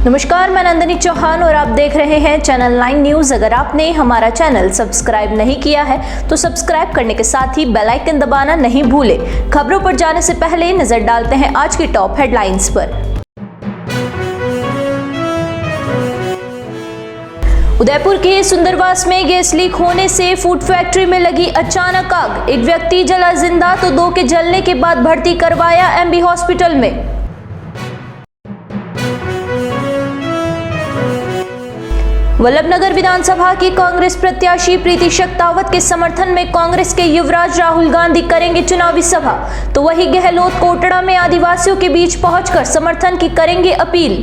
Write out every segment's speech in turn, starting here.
नमस्कार, मैं नंदिनी चौहान और आप देख रहे हैं चैनल 9 न्यूज। अगर आपने हमारा चैनल सब्सक्राइब नहीं किया है तो सब्सक्राइब करने के साथ ही बेल आइकन दबाना नहीं भूलें। खबरों पर जाने से पहले नजर डालते हैं आज की टॉप हेडलाइंस पर। उदयपुर के सुंदरवास में गैस लीक होने से फूड फैक्ट्री में लगी अचानक आग। एक व्यक्ति जला जिंदा तो 2 के जलने के बाद भर्ती करवाया एमबी हॉस्पिटल में। वल्लभनगर विधानसभा की कांग्रेस प्रत्याशी प्रीति शक्तावत के समर्थन में कांग्रेस के युवराज राहुल गांधी करेंगे चुनावी सभा, तो वही गहलोत कोटड़ा में आदिवासियों के बीच पहुंचकर समर्थन की करेंगे अपील।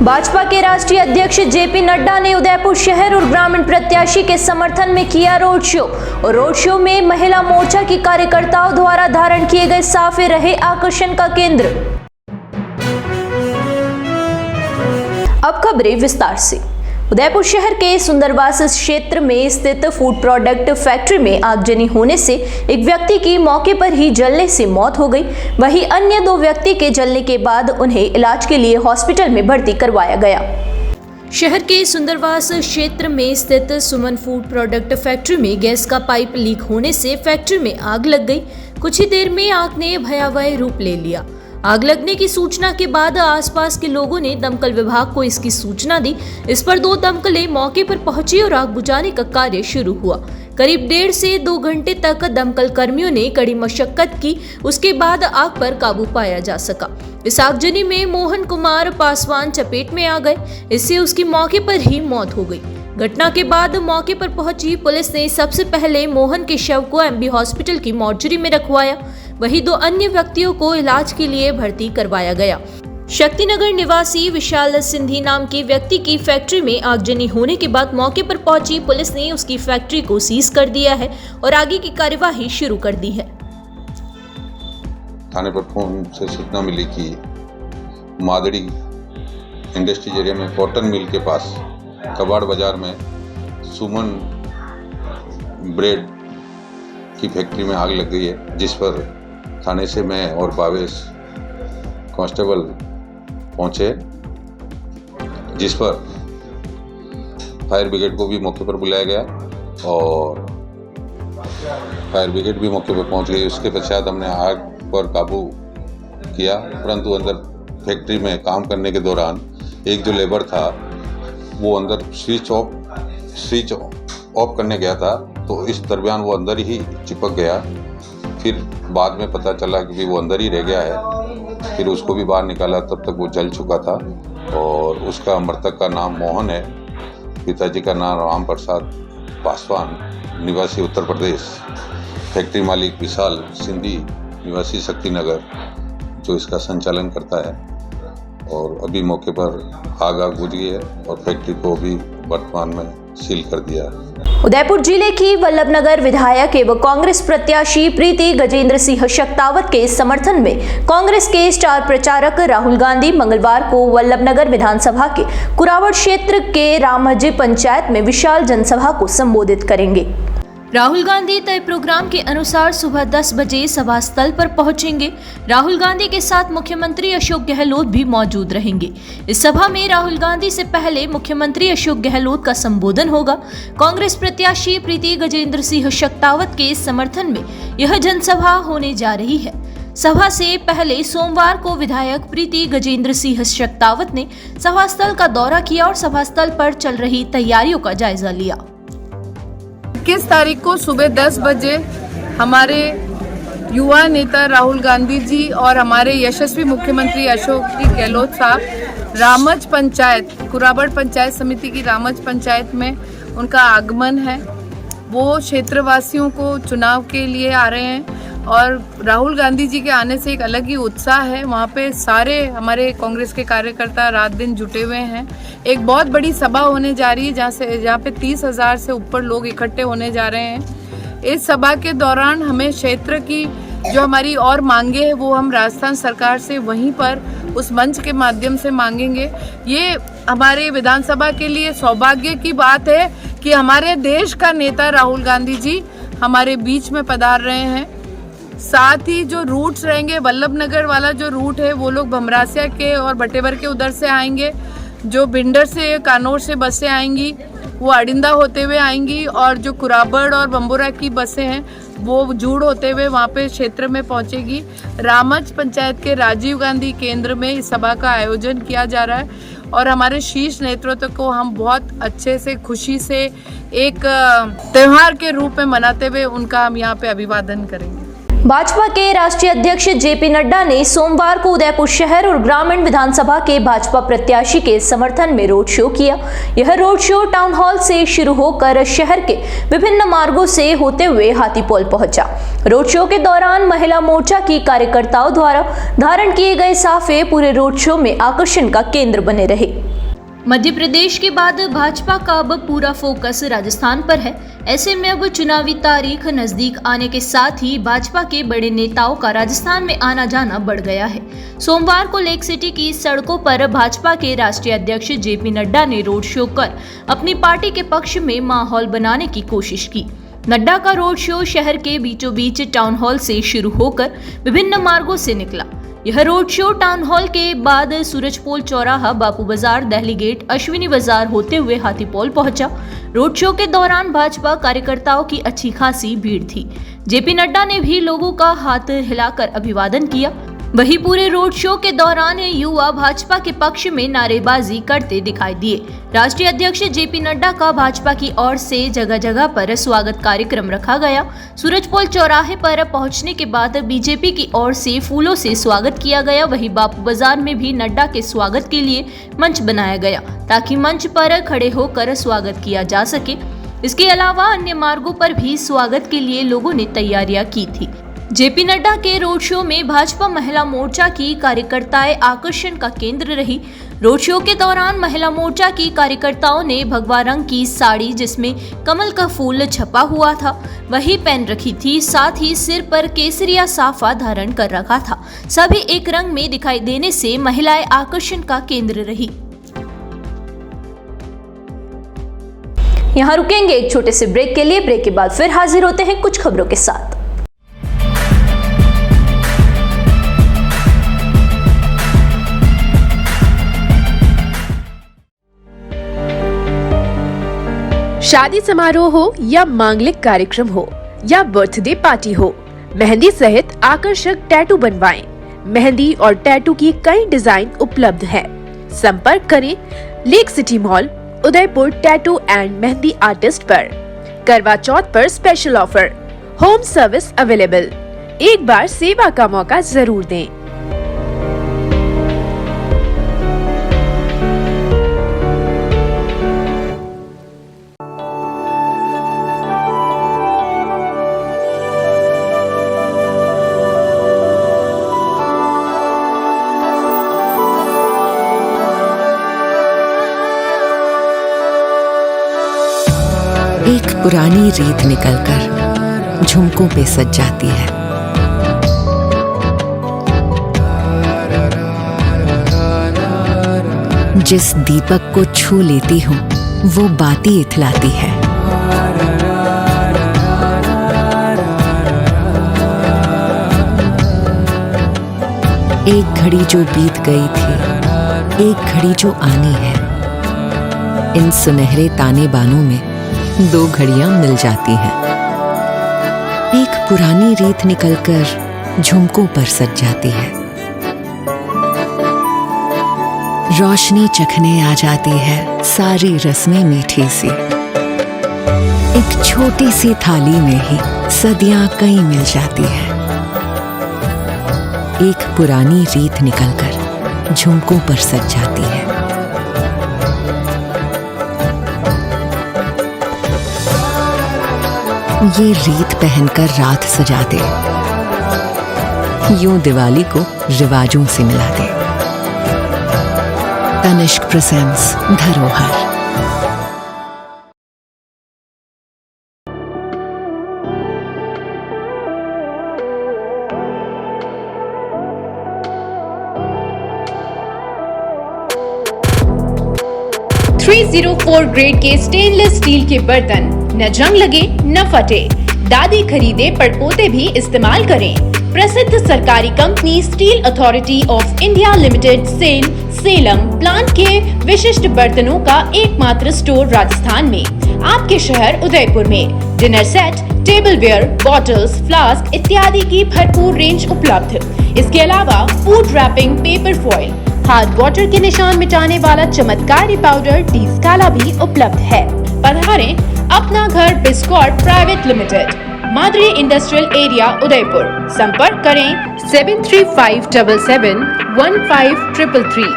भाजपा के राष्ट्रीय अध्यक्ष जेपी नड्डा ने उदयपुर शहर और ग्रामीण प्रत्याशी के समर्थन में किया रोड शो, और रोड शो में महिला मोर्चा की कार्यकर्ताओं द्वारा धारण किए गए साफे रहे आकर्षण का केंद्र। अब खबरें विस्तार से। उदयपुर शहर के सुंदरवास क्षेत्र में स्थित फूड प्रोडक्ट फैक्ट्री में आगजनी होने से एक व्यक्ति की मौके पर ही जलने से मौत हो गई। वहीं अन्य 2 व्यक्ति के जलने के बाद उन्हें इलाज के लिए हॉस्पिटल में भर्ती करवाया गया। शहर के सुंदरवास क्षेत्र में स्थित सुमन फूड प्रोडक्ट फैक्ट्री में गैस का पाइप लीक होने से फैक्ट्री में आग लग गई। कुछ ही देर में आग ने भयावह रूप ले लिया। आग लगने की सूचना के बाद आसपास के लोगों ने दमकल विभाग को इसकी सूचना दी। इस पर 2 दमकलें मौके पर पहुंची और आग बुझाने का कार्य शुरू हुआ। करीब 1.5 से 2 घंटे तक दमकल कर्मियों ने कड़ी मशक्कत की, उसके बाद आग पर काबू पाया जा सका। इस आगजनी में मोहन कुमार पासवान चपेट में आ गए, इससे उसकी मौके पर ही मौत हो गई। घटना के बाद मौके पर पहुंची पुलिस ने सबसे पहले मोहन के शव को एमबी हॉस्पिटल की मॉर्चरी में रखवाया। वहीं 2 अन्य व्यक्तियों को इलाज के लिए भर्ती करवाया गया। शक्तिनगर निवासी विशाल सिंधी नाम के व्यक्ति की फैक्ट्री में आगजनी होने के बाद मौके पर पहुंची पुलिस ने उसकी फैक्ट्री को सीज कर दिया है और आगे की कार्यवाही शुरू कर दी है। थाने पर फोन से सूचना मिली कि मादड़ी इंडस्ट्रीज एरिया में कॉटन मिल के पास कबाड़ बाजार में सुमन ब्रेड की फैक्ट्री में आग लग गई है, जिस पर थाने से मैं और भावेश कांस्टेबल पहुंचे, जिस पर फायर ब्रिगेड को भी मौके पर बुलाया गया और फायर ब्रिगेड भी मौके पर पहुंच गई। उसके पश्चात हमने आग पर काबू किया, परंतु अंदर फैक्ट्री में काम करने के दौरान एक जो लेबर था वो अंदर स्विच ऑफ करने गया था, तो इस दरमियान वो अंदर ही चिपक गया। फिर बाद में पता चला कि वो अंदर ही रह गया है। फिर उसको भी बाहर निकाला, तब तक वो जल चुका था। और उसका मृतक का नाम मोहन है, पिताजी का नाम राम प्रसाद पासवान निवासी उत्तर प्रदेश, फैक्ट्री मालिक विशाल सिंधी निवासी शक्तिनगर जो इसका संचालन करता है। और अभी मौके पर आग बुझ गई है और फैक्ट्री को भी वर्तमान में सील कर दिया है। उदयपुर जिले की वल्लभनगर विधायक एवं कांग्रेस प्रत्याशी प्रीति गजेंद्र सिंह शक्तावत के समर्थन में कांग्रेस के स्टार प्रचारक राहुल गांधी मंगलवार को वल्लभनगर विधानसभा के कुरावड़ क्षेत्र के रामहजी पंचायत में विशाल जनसभा को संबोधित करेंगे। राहुल गांधी तय प्रोग्राम के अनुसार सुबह 10 बजे सभा स्थल पर पहुंचेंगे। राहुल गांधी के साथ मुख्यमंत्री अशोक गहलोत भी मौजूद रहेंगे। इस सभा में राहुल गांधी से पहले मुख्यमंत्री अशोक गहलोत का संबोधन होगा। कांग्रेस प्रत्याशी प्रीति गजेंद्र सिंह शक्तावत के समर्थन में यह जनसभा होने जा रही है। सभा से पहले सोमवार को विधायक प्रीति गजेंद्र सिंह शक्तावत ने सभा स्थल का दौरा किया और सभा स्थल पर चल रही तैयारियों का जायजा लिया। 21 तारीख को सुबह 10 बजे हमारे युवा नेता राहुल गांधी जी और हमारे यशस्वी मुख्यमंत्री अशोक गहलोत साहब रामज पंचायत, कुरावड़ पंचायत समिति की रामज पंचायत में उनका आगमन है। वो क्षेत्रवासियों को चुनाव के लिए आ रहे हैं और राहुल गांधी जी के आने से एक अलग ही उत्साह है। वहाँ पे सारे हमारे कांग्रेस के कार्यकर्ता रात दिन जुटे हुए हैं। एक बहुत बड़ी सभा होने जा रही है जहाँ पे 30,000 से ऊपर लोग इकट्ठे होने जा रहे हैं। इस सभा के दौरान हमें क्षेत्र की जो हमारी और मांगे हैं वो हम राजस्थान सरकार से वहीं पर उस मंच के माध्यम से मांगेंगे। ये हमारे विधानसभा के लिए सौभाग्य की बात है कि हमारे देश का नेता राहुल गांधी जी हमारे बीच में पधार रहे हैं। साथ ही जो रूट्स रहेंगे, वल्लभ नगर वाला जो रूट है वो लोग भमरासिया के और बटेवर के उधर से आएंगे। जो बिंडर से कानौर से बसें आएंगी वो अडिंदा होते हुए आएंगी, और जो कुराबड़ और बम्बोरा की बसें हैं वो जूड़ होते हुए वहाँ पे क्षेत्र में पहुँचेगी। रामच पंचायत के राजीव गांधी केंद्र में इस सभा का आयोजन किया जा रहा है और हमारे शीर्ष नेतृत्व को हम बहुत अच्छे से, खुशी से एक त्योहार के रूप में मनाते हुए उनका हम यहाँ पे अभिवादन करेंगे। भाजपा के राष्ट्रीय अध्यक्ष जेपी नड्डा ने सोमवार को उदयपुर शहर और ग्रामीण विधानसभा के भाजपा प्रत्याशी के समर्थन में रोड शो किया। यह रोड शो टाउन हॉल से शुरू होकर शहर के विभिन्न मार्गों से होते हुए हाथीपोल पहुंचा। रोड शो के दौरान महिला मोर्चा की कार्यकर्ताओं द्वारा धारण किए गए साफे पूरे रोड शो में आकर्षण का केंद्र बने रहे। मध्य प्रदेश के बाद भाजपा का अब पूरा फोकस राजस्थान पर है। ऐसे में अब चुनावी तारीख नजदीक आने के साथ ही भाजपा के बड़े नेताओं का राजस्थान में आना जाना बढ़ गया है। सोमवार को लेक सिटी की सड़कों पर भाजपा के राष्ट्रीय अध्यक्ष जेपी नड्डा ने रोड शो कर अपनी पार्टी के पक्ष में माहौल बनाने की कोशिश की। नड्डा का रोड शो शहर के बीचों बीच टाउन हॉल से शुरू होकर विभिन्न मार्गों से निकला। यह रोड शो टाउन हॉल के बाद सूरजपोल चौराहा, बापू बाजार, दहली गेट, अश्विनी बाजार होते हुए हाथीपोल पहुंचा। रोड शो के दौरान भाजपा कार्यकर्ताओं की अच्छी खासी भीड़ थी। जेपी नड्डा ने भी लोगों का हाथ हिलाकर अभिवादन किया। वहीं पूरे रोड शो के दौरान युवा भाजपा के पक्ष में नारेबाजी करते दिखाई दिए। राष्ट्रीय अध्यक्ष जेपी नड्डा का भाजपा की ओर से जगह जगह पर स्वागत कार्यक्रम रखा गया। सूरजपोल चौराहे पर पहुंचने के बाद बीजेपी की ओर से फूलों से स्वागत किया गया। वहीं बापू बाजार में भी नड्डा के स्वागत के लिए मंच बनाया गया ताकि मंच पर खड़े होकर स्वागत किया जा सके। इसके अलावा अन्य मार्गों पर भी स्वागत के लिए लोगों ने तैयारियां की थी। जेपी नड्डा के रोड शो में भाजपा महिला मोर्चा की कार्यकर्ताएं आकर्षण का केंद्र रही। रोड शो के दौरान महिला मोर्चा की कार्यकर्ताओं ने भगवा रंग की साड़ी जिसमें कमल का फूल छपा हुआ था वही पहन रखी थी। साथ ही सिर पर केसरिया साफा धारण कर रखा था। सभी एक रंग में दिखाई देने से महिलाएं आकर्षण का केंद्र रही। यहाँ रुकेंगे एक छोटे से ब्रेक के लिए। ब्रेक के बाद फिर हाजिर होते हैं कुछ खबरों के साथ। शादी समारोह हो या मांगलिक कार्यक्रम हो या बर्थडे पार्टी हो, मेहंदी सहित आकर्षक टैटू बनवाएं। मेहंदी और टैटू की कई डिजाइन उपलब्ध है। संपर्क करें lake city mall, Udaipur tattoo and mehndi artist पर। करवा चौथ पर special offer, home service available. एक बार सेवा का मौका जरूर दें। एक पुरानी रीत निकलकर झुमकों पे सज जाती है। जिस दीपक को छू लेती हूँ वो बाती इथलाती है। एक घड़ी जो बीत गई थी, एक घड़ी जो आनी है। इन सुनहरे ताने बानों में दो घड़ियां मिल जाती हैं। एक पुरानी रीत निकलकर झुमकों पर सज जाती है। रोशनी चखने आ जाती है सारी रस्में मीठी सी। एक छोटी सी थाली में ही सदियां कई मिल जाती है। एक पुरानी रीत निकलकर झुमकों पर सज जाती है। ये रीत पहनकर रात सजा दे, यूं दिवाली को रिवाजों से मिला दे। तनिष्क प्रेजेंट्स धरोहर। .304 ग्रेड के स्टेनलेस स्टील के बर्तन न जंग लगे न फटे। दादी खरीदे पड़पोते भी इस्तेमाल करें। प्रसिद्ध सरकारी company steel authority of India limited Salem plant के विशिष्ट बर्तनों का एकमात्र स्टोर राजस्थान में, आपके शहर उदयपुर में dinner set, tableware, bottles, flask इत्यादि की भरपूर रेंज उपलब्ध। इसके अलावा food wrapping, paper foil, hard water के निशान मिटाने वाला चमत्कारी पाउडर डी-स्काला भी उपलब्ध है। पधारें अपना घर Biscot private limited, Madri industrial area Udaipur. संपर्क करें 7357715333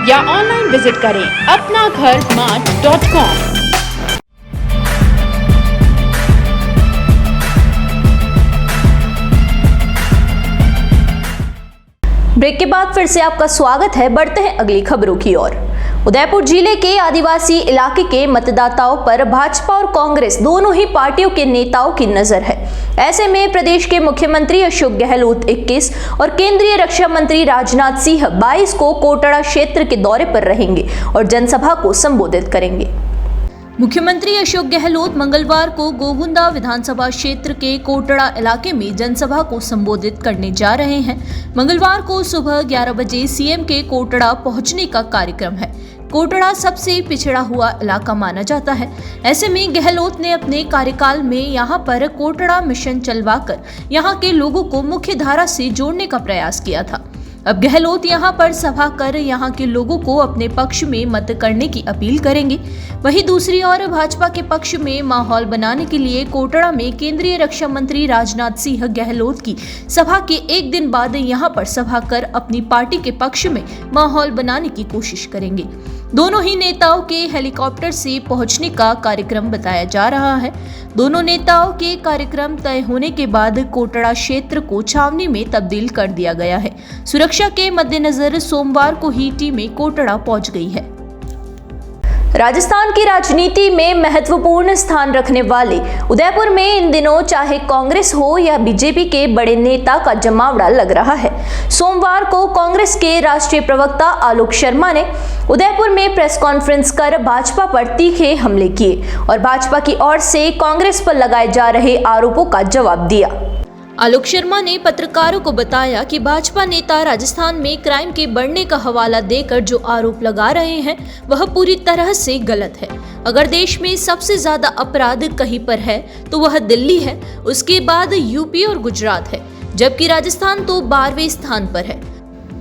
या ऑनलाइन विजिट करें apnagharmart.com। ब्रेक के बाद फिर से आपका स्वागत है। बढ़ते हैं अगली खबरों की ओर। उदयपुर जिले के आदिवासी इलाके के मतदाताओं पर भाजपा और कांग्रेस दोनों ही पार्टियों के नेताओं की नजर है। ऐसे में प्रदेश के मुख्यमंत्री अशोक गहलोत 21 और केंद्रीय रक्षा मंत्री राजनाथ सिंह 22 को कोटड़ा क्षेत्र के दौरे पर रहेंगे और जनसभा को संबोधित करेंगे। मुख्यमंत्री अशोक गहलोत मंगलवार को गोगुंदा विधानसभा क्षेत्र के कोटड़ा इलाके में जनसभा को संबोधित करने जा रहे हैं। मंगलवार को सुबह 11 बजे सीएम के कोटड़ा पहुंचने का कार्यक्रम है। कोटड़ा सबसे पिछड़ा हुआ इलाका माना जाता है। ऐसे में गहलोत ने अपने कार्यकाल में यहां पर कोटड़ा मिशन चलवाकर यहां के लोगों को मुख्य धारा से जोड़ने का प्रयास किया था। अब गहलोत यहां पर सभा कर यहां के लोगों को अपने पक्ष में मत करने की अपील करेंगे। वहीं दूसरी ओर भाजपा के पक्ष में माहौल बनाने के लिए कोटड़ा में केंद्रीय रक्षा मंत्री राजनाथ सिंह गहलोत की सभा के एक दिन बाद यहां पर सभा कर अपनी पार्टी के पक्ष में माहौल बनाने की कोशिश करेंगे। दोनों ही नेताओं के हेलीकॉप्टर से पहुंचने का कार्यक्रम बताया जा रहा है। दोनों नेताओं के कार्यक्रम तय होने के बाद कोटड़ा क्षेत्र को छावनी में तब्दील कर दिया गया है। सुरक्षा के मद्देनजर सोमवार को ही टीमें कोटड़ा पहुंच गई है। राजस्थान की राजनीति में महत्वपूर्ण स्थान रखने वाले उदयपुर में इन दिनों चाहे कांग्रेस हो या बीजेपी के बड़े नेता का जमावड़ा लग रहा है। सोमवार को कांग्रेस के राष्ट्रीय प्रवक्ता आलोक शर्मा ने उदयपुर में प्रेस कॉन्फ्रेंस कर भाजपा पर तीखे हमले किए और भाजपा की ओर से कांग्रेस पर लगाए जा रहे आरोपों का जवाब दिया। आलोक शर्मा ने पत्रकारों को बताया कि भाजपा नेता राजस्थान में क्राइम के बढ़ने का हवाला देकर जो आरोप लगा रहे हैं वह पूरी तरह से गलत है। अगर देश में सबसे ज्यादा अपराध कहीं पर है तो वह दिल्ली है, उसके बाद यूपी और गुजरात है, जबकि राजस्थान तो 12वें स्थान पर है।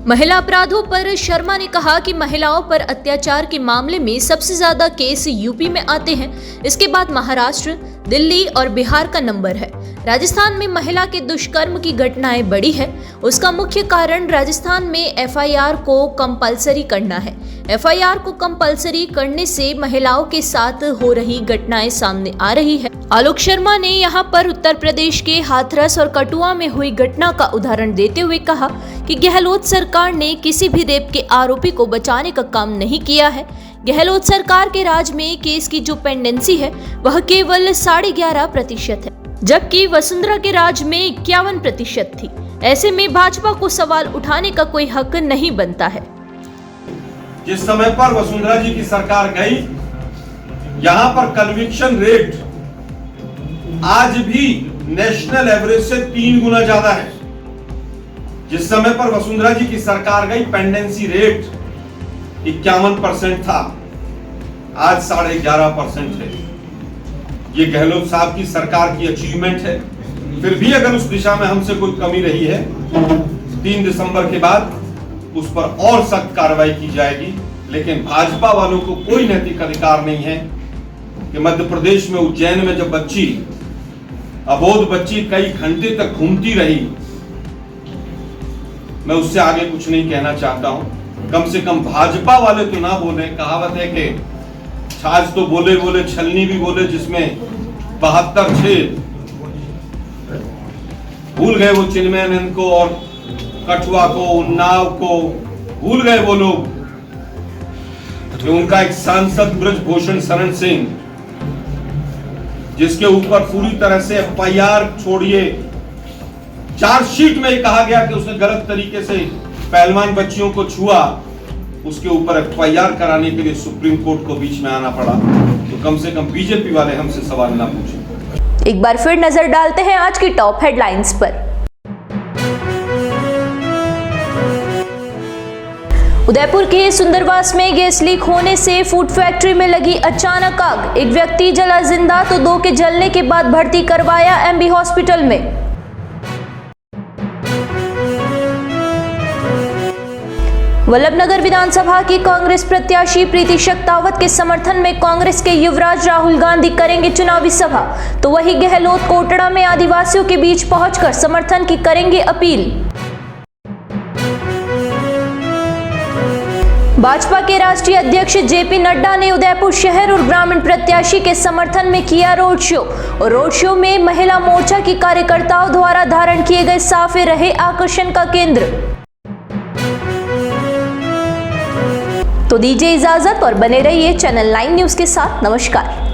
महिला अपराधों पर शर्मा ने कहा कि महिलाओं पर अत्याचार के मामले में सबसे ज्यादा केस यूपी में आते हैं, इसके बाद महाराष्ट्र, दिल्ली और बिहार का नंबर है। राजस्थान में महिला के दुष्कर्म की घटनाएं बढ़ी है। उसका मुख्य कारण राजस्थान में एफआईआर को कंपलसरी करना है। एफआईआर को कंपलसरी करने से महिलाओं के साथ हो रही घटनाएं सामने आ रही है। आलोक शर्मा ने यहां पर उत्तर प्रदेश के हाथरस और कठुआ में हुई घटना का उदाहरण देते हुए कहा कि गहलोत सरकार ने किसी भी रेप के आरोपी को बचाने का काम नहीं किया है। गहलोत सरकार के राज में केस की जो पेंडेंसी है वह केवल 11.5% है, जबकि वसुंधरा के राज में 51% थी। ऐसे में भाजपा को सवाल उठाने का कोई हक नहीं बनता है। जिस समय पर वसुंधरा जी की सरकार गई, यहाँ पर कन्विक्शन रेट आज भी नेशनल एवरेज से 3 गुना ज्यादा है। जिस समय पर वसुंधरा जी की सरकार गई, पेंडेंसी रेट 51% था, आज 11.5% है। ये गहलोत साहब की सरकार की अचीवमेंट है। फिर भी अगर उस दिशा में हमसे कोई कमी रही है, 3 दिसंबर के बाद उस पर और सख्त कार्रवाई की जाएगी। लेकिन भाजपा वालों को कोई नैतिक अधिकार नहीं है कि मध्य प्रदेश में उज्जैन में जब अबोध बच्ची कई घंटे तक घूमती रही, मैं उससे आगे कुछ नहीं कहना चाहता हूं। कम से कम भाजपा वाले तो ना बोले। कहावत है कि छाछ तो बोले बोले, छलनी भी बोले, जिसमें 72 छेद। भूल गए वो चिन्मयानंद को और कठुआ को, उन्नाव को भूल गए वो लोग कि उनका एक सांसद ब्रजभूषण शरण सिंह, जिसके ऊपर पूरी तरह से एफआईआर छोड़िए, चार्जशीट में कहा गया कि उसने गलत तरीके से पहलवान बच्चियों को छुआ, उसके ऊपर एफआईआर कराने के लिए सुप्रीम कोर्ट को बीच में आना पड़ा। तो कम से कम बीजेपी वाले हमसे सवाल ना पूछें। एक बार फिर नजर डालते हैं आज की टॉप हेडलाइंस पर। उदयपुर के सुंदरवास में गैस लीक होने से फूड फैक्ट्री में लगी अचानक आग। एक व्यक्ति जला जिंदा तो 2 के जलने के बाद भर्ती करवाया एमबी हॉस्पिटल में। वल्लभनगर विधानसभा की कांग्रेस प्रत्याशी प्रीति शक्तावत के समर्थन में कांग्रेस के युवराज राहुल गांधी करेंगे चुनावी सभा, तो वही गहलोत कोटड़ा में आदिवासियों के बीच पहुंचकर समर्थन की करेंगे अपील। भाजपा के राष्ट्रीय अध्यक्ष जेपी नड्डा ने उदयपुर शहर और ग्रामीण प्रत्याशी के समर्थन में किया रोड शो, और रोड शो में महिला मोर्चा की कार्यकर्ताओं द्वारा धारण किए गए साफे रहे आकर्षण का केंद्र। तो दीजिए इजाजत और बने रहिए चैनल 9 न्यूज के साथ। नमस्कार।